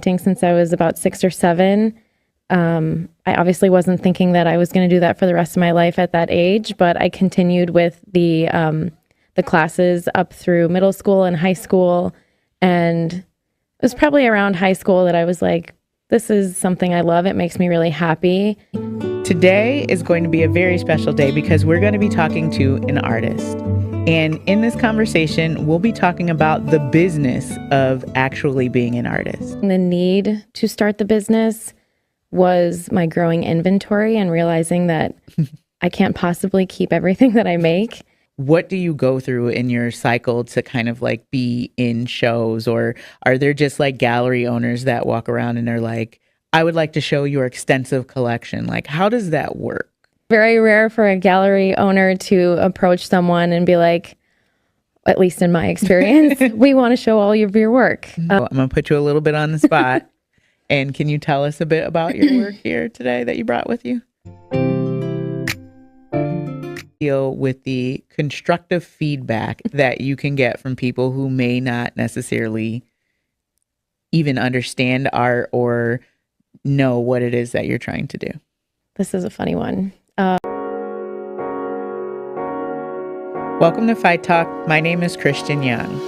painting since I was about 6 or 7. I obviously wasn't thinking that I was going to do that for the rest of my life at that age, but I continued with the classes up through middle school and high school. And it was probably around high school that I was like, this is something I love. It makes me really happy. Today is going to be a very special day because we're going to be talking to an artist. And in this conversation, we'll be talking about the business of actually being an artist. The need to start the business was my growing inventory and realizing that I can't possibly keep everything that I make. What do you go through in your cycle to kind of like be in shows, or are there just like gallery owners that walk around and they're like, I would like to show your extensive collection? Like, how does that work? Very rare for a gallery owner to approach someone and be like, at least in my experience, we want to show all of your work. I'm going to put you a little bit on the spot. And can you tell us a bit about your work here today that you brought with you? Deal with the constructive feedback that you can get from people who may not necessarily even understand art or know what it is that you're trying to do. This is a funny one. Welcome to Fyght Talk. My name is Christian Young.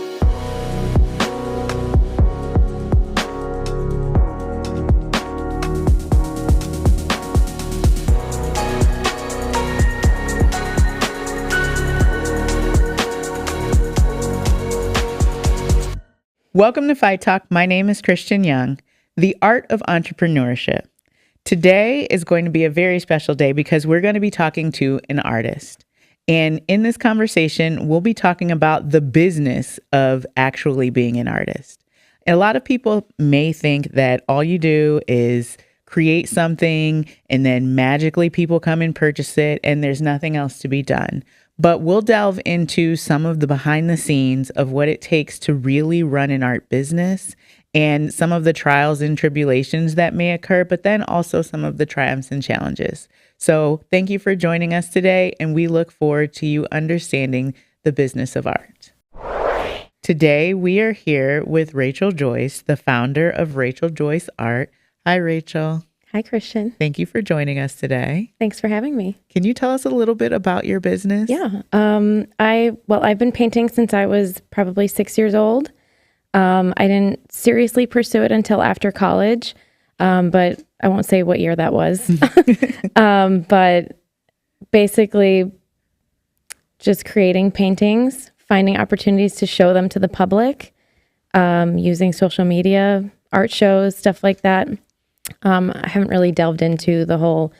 Welcome to Fyght Talk. My name is Christian Young, the art of entrepreneurship. Today is going to be a very special day because we're going to be talking to an artist. And in this conversation, we'll be talking about the business of actually being an artist. A lot of people may think that all you do is create something and then magically people come and purchase it and there's nothing else to be done. But we'll delve into some of the behind the scenes of what it takes to really run an art business and some of the trials and tribulations that may occur, but then also some of the triumphs and challenges. So thank you for joining us today, and we look forward to you understanding the business of art. Today, we are here with Rachel Joyce, the founder of Rachel Joyce Art. Hi, Rachel. Hi, Christian. Thank you for joining us today. Thanks for having me. Can you tell us a little bit about your business? Yeah. I've been painting since I was probably 6 years old. I didn't seriously pursue it until after college, but I won't say what year that was. But basically just creating paintings, finding opportunities to show them to the public, using social media, art shows, stuff like that. I haven't really delved into the whole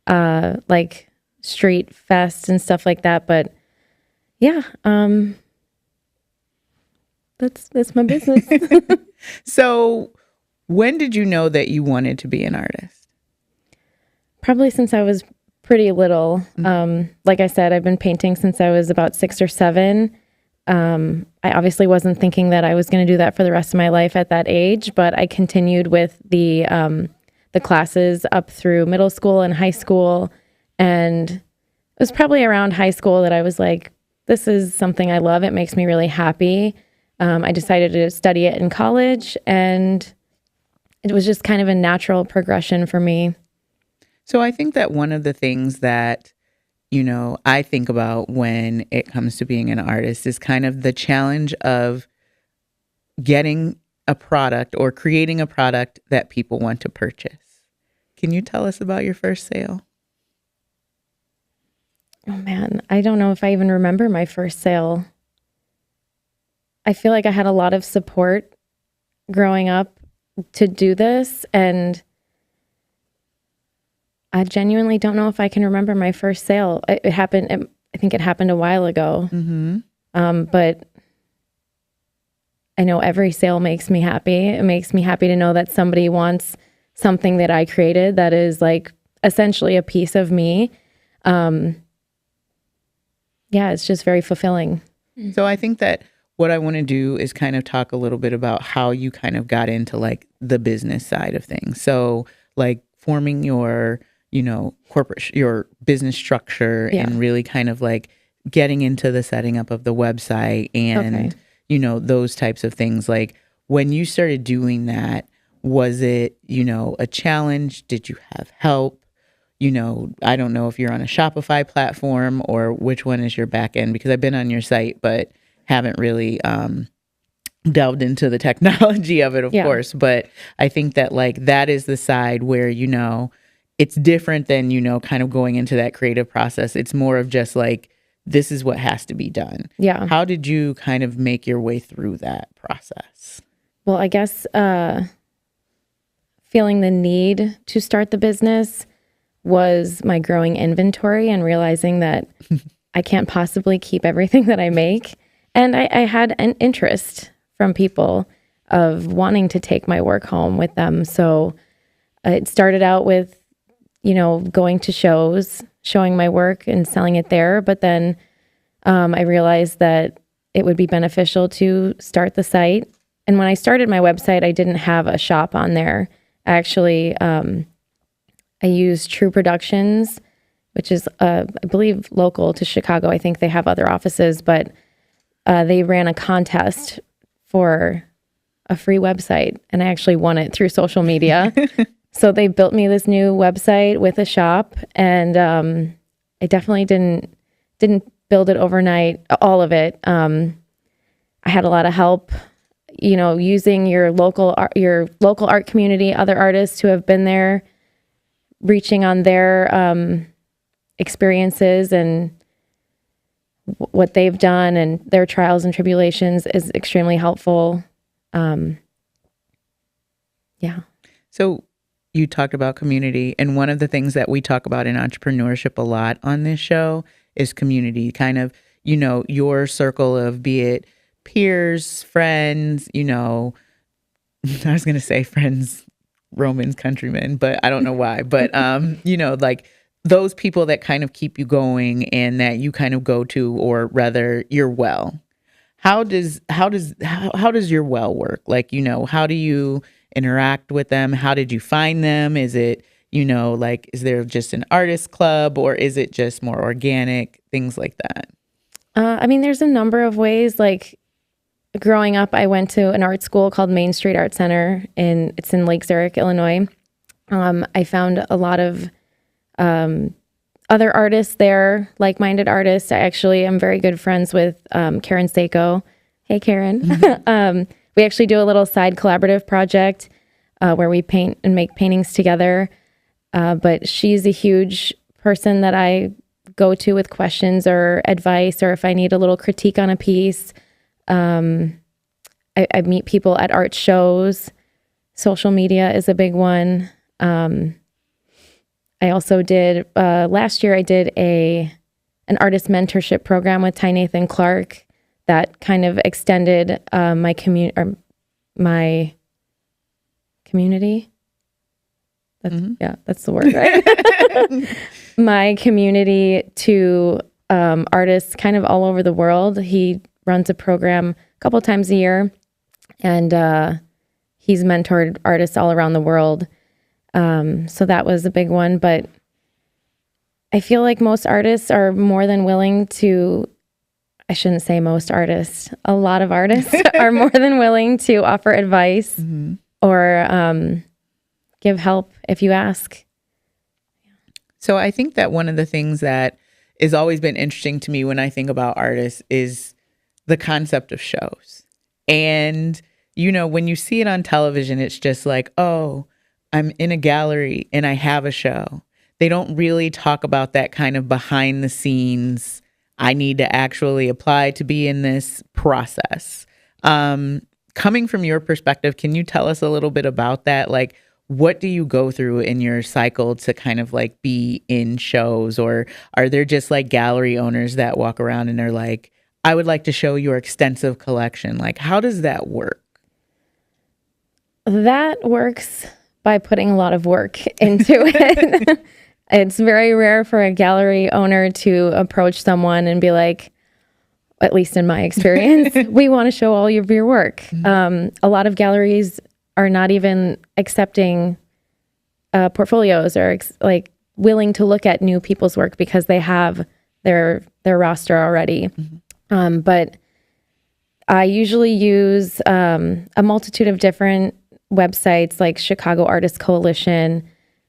like street fest and stuff like that, but yeah, that's my business. So when did you know that you wanted to be an artist? Probably since I was pretty little. Like I said, I've been painting since I was about 6 or 7. I obviously wasn't thinking that I was going to do that for the rest of my life at that age, but I continued with the classes up through middle school and high school. And it was probably around high school that I was like, this is something I love. It makes me really happy. I decided to study it in college, and it was just kind of a natural progression for me. So I think that one of the things that, I think about when it comes to being an artist is kind of the challenge of getting a product or creating a product that people want to purchase. Can you tell us about your first sale? Oh man, I don't know if I even remember my first sale. I feel like I had a lot of support growing up to do this, and I genuinely don't know if I can remember my first sale. It happened, I think it happened a while ago. But I know every sale makes me happy. It makes me happy to know that somebody wants something that I created that is like essentially a piece of me. Yeah, it's just very fulfilling. So I think that what I want to do is kind of talk a little bit about how you kind of got into like the business side of things. So like forming your, your business structure and really kind of like getting into the setting up of the website and, those types of things. Like when you started doing that, Was it, a challenge? Did you have help? I don't know if you're on a Shopify platform or which one is your back end, because I've been on your site, but haven't really delved into the technology of it, of course. But I think that that is the side where, it's different than, kind of going into that creative process. It's more of just this is what has to be done. Yeah. How did you kind of make your way through that process? Well, I guess feeling the need to start the business was my growing inventory and realizing that I can't possibly keep everything that I make. And I had an interest from people of wanting to take my work home with them. So it started out with, going to shows, showing my work and selling it there. But then I realized that it would be beneficial to start the site. And when I started my website, I didn't have a shop on there. Actually, I used True Productions, which is, I believe, local to Chicago. I think they have other offices, but they ran a contest for a free website, and I actually won it through social media. So they built me this new website with a shop, and I definitely didn't build it overnight, all of it. I had a lot of help, using your local art community, other artists who have been there, reaching on their experiences and what they've done and their trials and tribulations is extremely helpful. Yeah. So you talked about community, and one of the things that we talk about in entrepreneurship a lot on this show is community, kind of, your circle of, be it peers, friends, I was going to say friends, Romans, countrymen, but I don't know why, but, those people that kind of keep you going and that you kind of go to, or rather your well. How does your well work? How do you interact with them? How did you find them? Is it, is there just an artist club, or is it just more organic, things like that? There's a number of ways. Growing up, I went to an art school called Main Street Art Center, and it's in Lake Zurich, Illinois. I found a lot of other artists there, like-minded artists. I actually am very good friends with Karen Seiko. Hey, Karen. We actually do a little side collaborative project where we paint and make paintings together. But she's a huge person that I go to with questions or advice, or if I need a little critique on a piece. I meet people at art shows. Social media is a big one. I also did, last year I did an artist mentorship program with Ty Nathan Clark that kind of extended my community. That's the word, right? My community to artists kind of all over the world. He runs a program a couple times a year, and he's mentored artists all around the world. So that was a big one, but I feel like most artists are more than willing to, I shouldn't say most artists, a lot of artists are more than willing to offer advice or give help if you ask. So I think that one of the things that has always been interesting to me when I think about artists is the concept of shows. And, when you see it on television, it's just like, oh, I'm in a gallery and I have a show. They don't really talk about that kind of behind the scenes. I need to actually apply to be in this process. Coming from your perspective, can you tell us a little bit about that? What do you go through in your cycle to kind of be in shows? Or are there just gallery owners that walk around and they're like, I would like to show your extensive collection? How does that work? That works by putting a lot of work into it. It's very rare for a gallery owner to approach someone and be like, at least in my experience, we want to show all of your work. A lot of galleries are not even accepting portfolios or willing to look at new people's work because they have their roster already. But I usually use a multitude of different websites like Chicago Artists Coalition.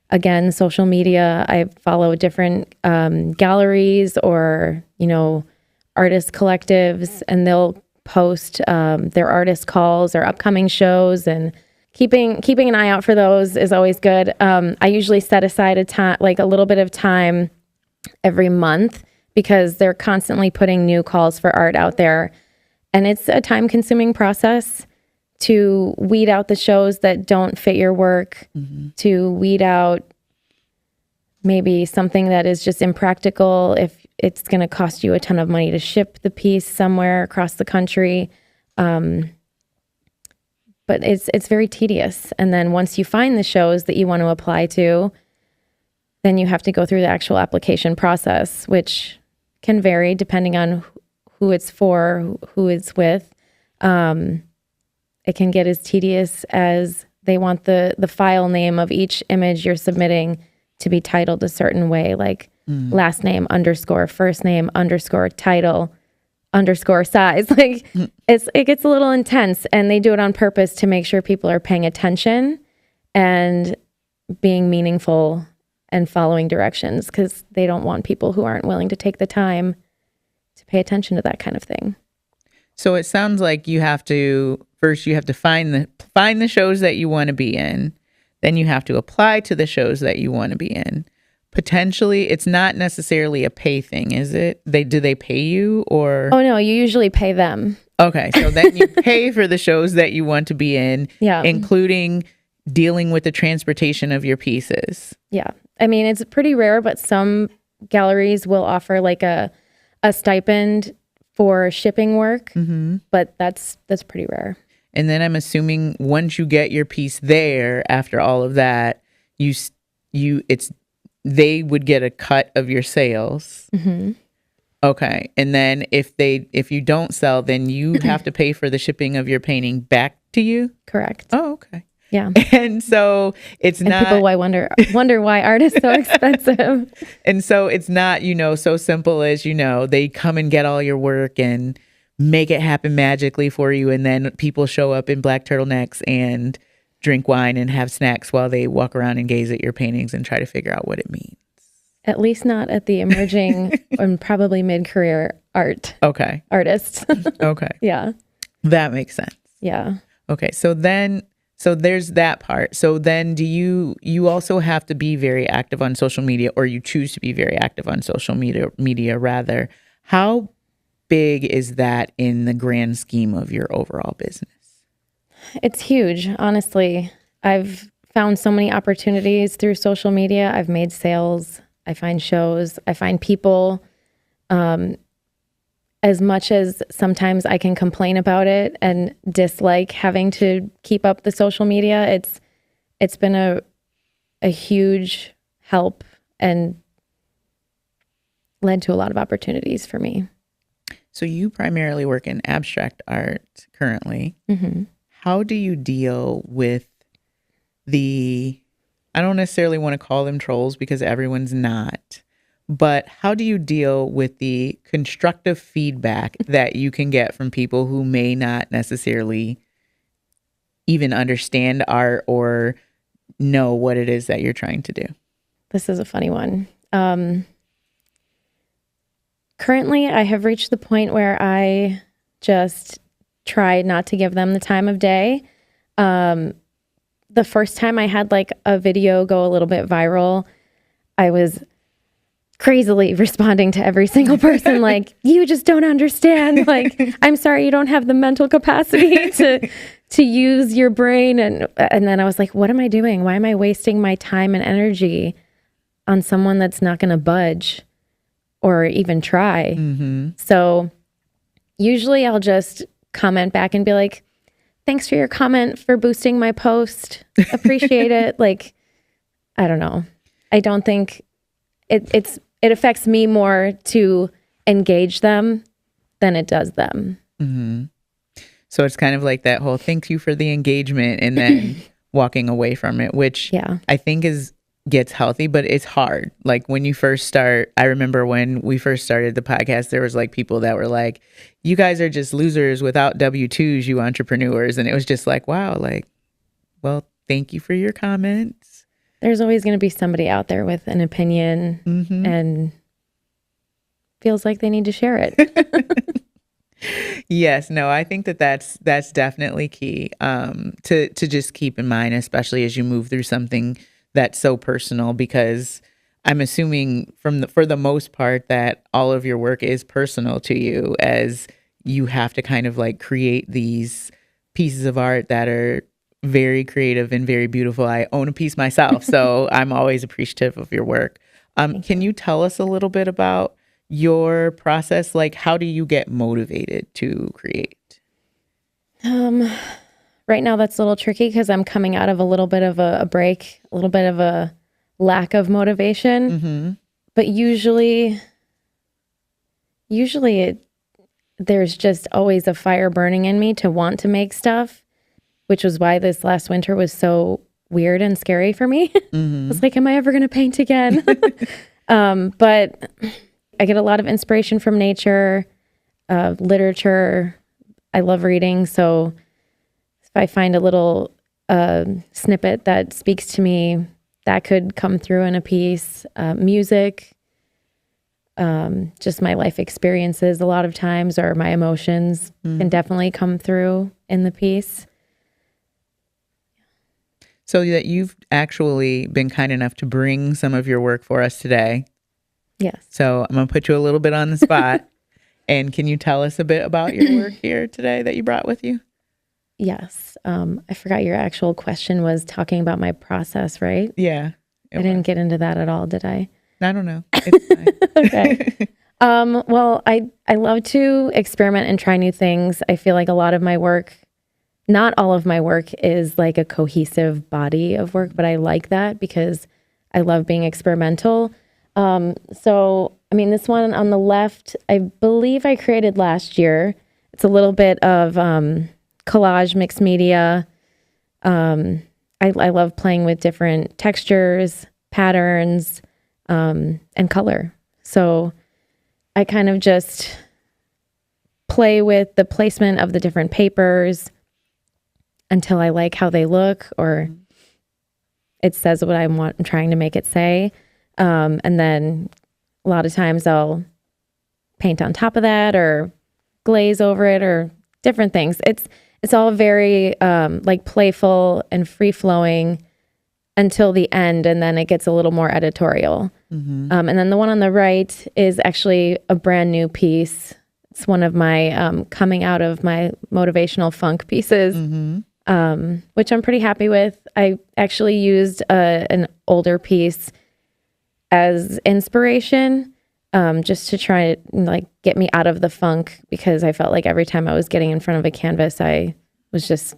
Again, social media. I follow different galleries or, artist collectives, and they'll post their artist calls or upcoming shows, and keeping an eye out for those is always good. I usually set aside a little bit of time every month because they're constantly putting new calls for art out there. And it's a time-consuming process to weed out the shows that don't fit your work, to weed out maybe something that is just impractical if it's going to cost you a ton of money to ship the piece somewhere across the country. But it's very tedious. And then once you find the shows that you want to apply to, then you have to go through the actual application process, which can vary depending on who it's for, who it's with. It can get as tedious as they want the file name of each image you're submitting to be titled a certain way, like last name _ first name _ title _ size. Like it gets a little intense, and they do it on purpose to make sure people are paying attention and being meaningful and following directions, because they don't want people who aren't willing to take the time to pay attention to that kind of thing. So it sounds like you have to find the shows that you want to be in. Then you have to apply to the shows that you want to be in. Potentially, it's not necessarily a pay thing, is it? Do they pay you or? Oh no, you usually pay them. Okay, so then you pay for the shows that you want to be in, including dealing with the transportation of your pieces. Yeah. I mean, it's pretty rare, but some galleries will offer like a stipend for shipping work, but that's pretty rare. And then I'm assuming once you get your piece there, after all of that, they would get a cut of your sales. Okay. And then if you don't sell, then you have to pay for the shipping of your painting back to you? Correct. Oh, okay. Yeah. And so it's not. People wonder why art is so expensive. And so it's not, so simple as, they come and get all your work and make it happen magically for you. And then people show up in black turtlenecks and drink wine and have snacks while they walk around and gaze at your paintings and try to figure out what it means. At least not at the emerging and probably mid-career artists. Okay. Yeah. That makes sense. Yeah. Okay. So there's that part. So then do you also have to be very active on social media, or you choose to be very active on social media rather. How big is that in the grand scheme of your overall business? It's huge, honestly. I've found so many opportunities through social media. I've made sales. I find shows. I find people. As much as sometimes I can complain about it and dislike having to keep up the social media, it's been a huge help and led to a lot of opportunities for me. So you primarily work in abstract art currently. How do you deal with I don't necessarily want to call them trolls because everyone's not, but how do you deal with the constructive feedback that you can get from people who may not necessarily even understand art or know what it is that you're trying to do? This is a funny one. Currently, I have reached the point where I just try not to give them the time of day. The first time I had like a video go a little bit viral, I was crazily responding to every single person like, you just don't understand. Like, I'm sorry you don't have the mental capacity to use your brain. And then I was like, what am I doing? Why am I wasting my time and energy on someone that's not going to budge or even try? So usually I'll just comment back and be like, thanks for your comment, for boosting my post. Appreciate it. Like, I don't know. I don't think it affects me more to engage them than it does them. So it's kind of like that whole thank you for the engagement and then walking away from it, which I think gets healthy, but it's hard. Like when you first start, I remember when we first started the podcast, there was like people that were like, you guys are just losers without W-2s, you entrepreneurs. And it was just like, wow, like, Well, thank you for your comments. There's always going to be somebody out there with an opinion and feels like they need to share it. Yes, no, I think that that's definitely key to just keep in mind, especially as you move through something that's so personal, because I'm assuming for the most part that all of your work is personal to you, as you have to kind of like create these pieces of art that are very creative and very beautiful. I own a piece myself, so I'm always appreciative of your work. Can you tell us a little bit about your process? Like, how do you get motivated to create? Right now that's a little tricky because I'm coming out of a little bit of a break, a little bit of a lack of motivation. But usually there's just always a fire burning in me to want to make stuff, which was why this last winter was so weird and scary for me. I was like, am I ever going to paint again? But I get a lot of inspiration from nature, literature. I love reading. So if I find a little snippet that speaks to me, that could come through in a piece. Music, just my life experiences a lot of times, or my emotions can definitely come through in the piece. So that you've actually been kind enough to bring some of your work for us today. Yes. So I'm going to put you a little bit on the spot. And can you tell us a bit about your work here today that you brought with you? Yes. I forgot your actual question was talking about my process, right? Yeah. I didn't get into that at all, did I? I don't know. It's fine. Okay. Well, I love to experiment and try new things. I feel like a lot of my work, not all of my work is like a cohesive body of work, but I like that because I love being experimental. So, I mean, this one on the left, I believe I created last year. It's a little bit of collage, mixed media. I love playing with different textures, patterns, and color. So I kind of just play with the placement of the different papers until I like how they look, or it says what I'm trying to make it say. And then a lot of times I'll paint on top of that or glaze over it or different things. It's all very like playful and free flowing until the end, and then it gets a little more editorial. And then the one on the right is actually a brand new piece. It's one of my coming out of my motivational funk pieces, which I'm pretty happy with. I actually used an older piece as inspiration, just to try to like get me out of the funk, because I felt like every time I was getting in front of a canvas, I was just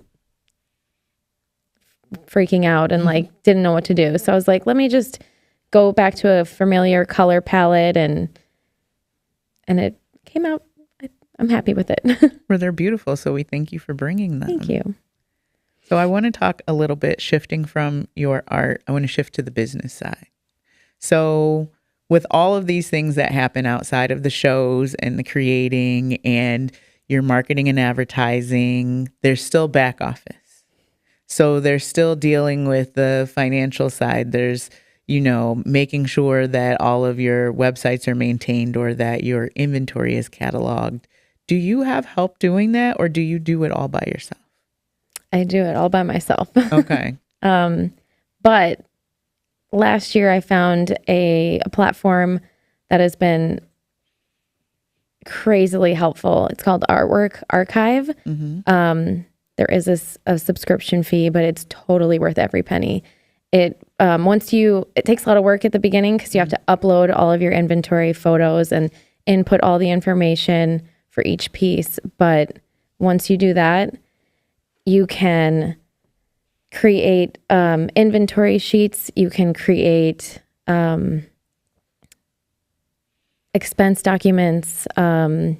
freaking out and like didn't know what to do. So I was like, let me just go back to a familiar color palette, and it came out. I'm happy with it. Well, they're beautiful. So we thank you for bringing them. Thank you. So I want to talk a little bit, shifting from your art, I want to shift to the business side. So with all of these things that happen outside of the shows and the creating and your marketing and advertising, there's still back office. So they're still dealing with the financial side. There's, making sure that all of your websites are maintained or that your inventory is cataloged. Do you have help doing that, or do you do it all by yourself? I do it all by myself. Okay. But last year I found a platform that has been crazily helpful. It's called Artwork Archive. There is a subscription fee, but it's totally worth every penny. It takes a lot of work at the beginning because you have to upload all of your inventory photos and input all the information for each piece. But once you do that, you can create inventory sheets. You can create expense documents, track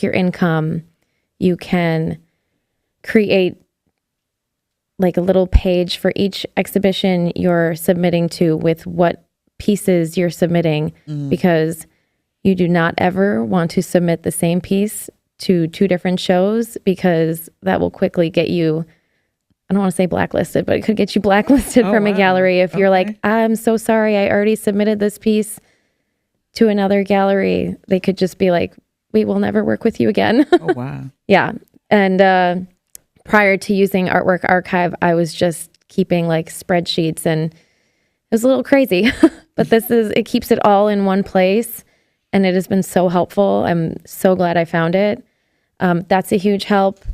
your income. You can create like a little page for each exhibition you're submitting to with what pieces you're submitting, because you do not ever want to submit the same piece to two different shows, because that will quickly get you I don't want to say blacklisted, but it could get you blacklisted from a gallery if you're like, I'm so sorry, I already submitted this piece to another gallery. They could just be like, we will never work with you again. Oh, wow. Yeah. And prior to using Artwork Archive, I was just keeping like spreadsheets, and it was a little crazy, but it keeps it all in one place, and it has been so helpful. I'm so glad I found it. That's a huge help.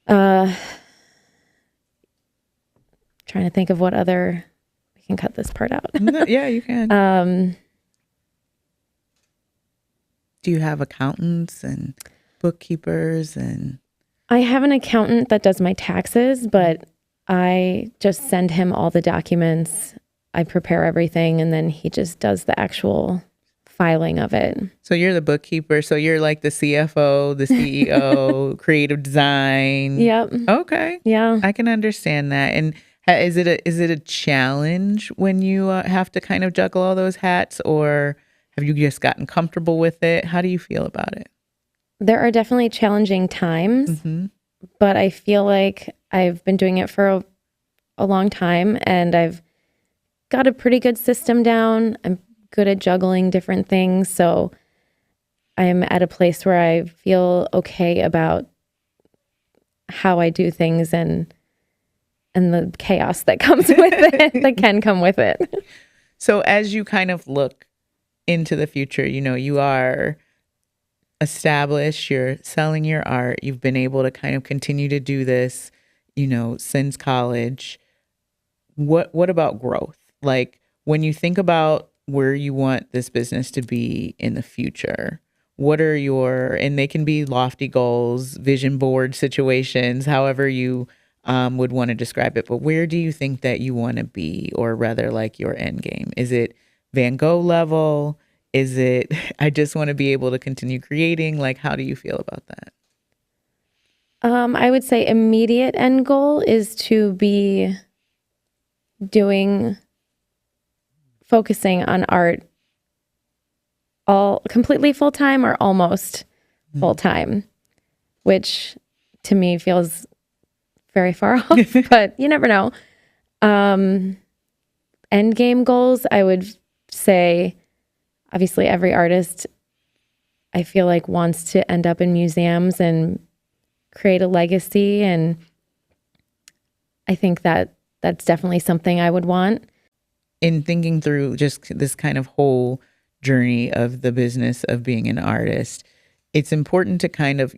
Trying to think of what other, we can cut this part out. No, yeah, you can. Do you have accountants and bookkeepers and? I have an accountant that does my taxes, but I just send him all the documents. I prepare everything, and then he just does the actual filing of it. So you're the bookkeeper. So you're like the CFO, the CEO, creative design. Yep. Okay. Yeah. I can understand that. And is it a challenge when you have to kind of juggle all those hats, or have you just gotten comfortable with it? How do you feel about it? There are definitely challenging times, but I feel like I've been doing it for a long time, and I've got a pretty good system down. I'm good at juggling different things. So I'm at a place where I feel okay about how I do things and the chaos that comes with it, that can come with it. So as you kind of look into the future, you are established, you're selling your art, you've been able to kind of continue to do this, since college. What about growth? Like when you think about where you want this business to be in the future, what are and they can be lofty goals, vision board situations, however you would want to describe it, but where do you think that you want to be, or rather like your end game? Is it Van Gogh level? Is it, I just want to be able to continue creating? Like, how do you feel about that? I would say immediate end goal is to be focusing on art all completely full-time or almost full-time, which to me feels very far off, but you never know. End game goals, I would say, obviously every artist, I feel like, wants to end up in museums and create a legacy. And I think that that's definitely something I would want. In thinking through just this kind of whole journey of the business of being an artist, it's important to kind of,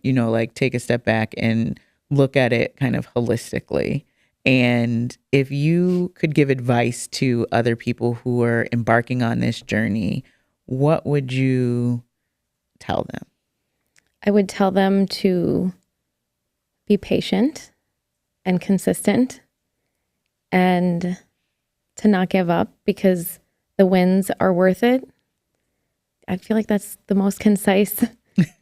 take a step back and look at it kind of holistically. And if you could give advice to other people who are embarking on this journey, what would you tell them? I would tell them to be patient and consistent, and to not give up, because the wins are worth it. I feel like that's the most concise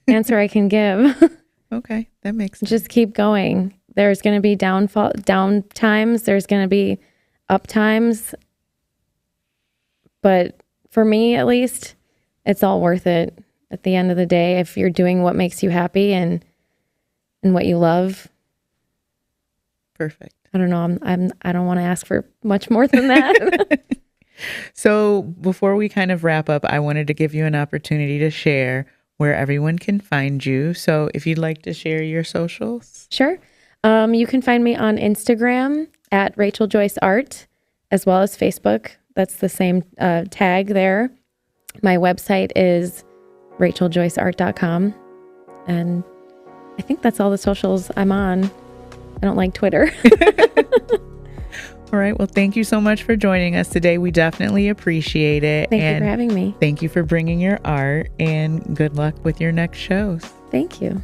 answer I can give. Okay, that makes sense. Just keep going. There's going to be down times. There's going to be up times. But for me, at least, it's all worth it at the end of the day. If you're doing what makes you happy and what you love. Perfect. I don't know. I don't want to ask for much more than that. So before we kind of wrap up, I wanted to give you an opportunity to share where everyone can find you. So if you'd like to share your socials. Sure. You can find me on Instagram at Rachel Joyce Art, as well as Facebook. That's the same tag there. My website is racheljoyceart.com. And I think that's all the socials I'm on. I don't like Twitter. All right. Well, thank you so much for joining us today. We definitely appreciate it. Thank you for having me. Thank you for bringing your art, and good luck with your next shows. Thank you.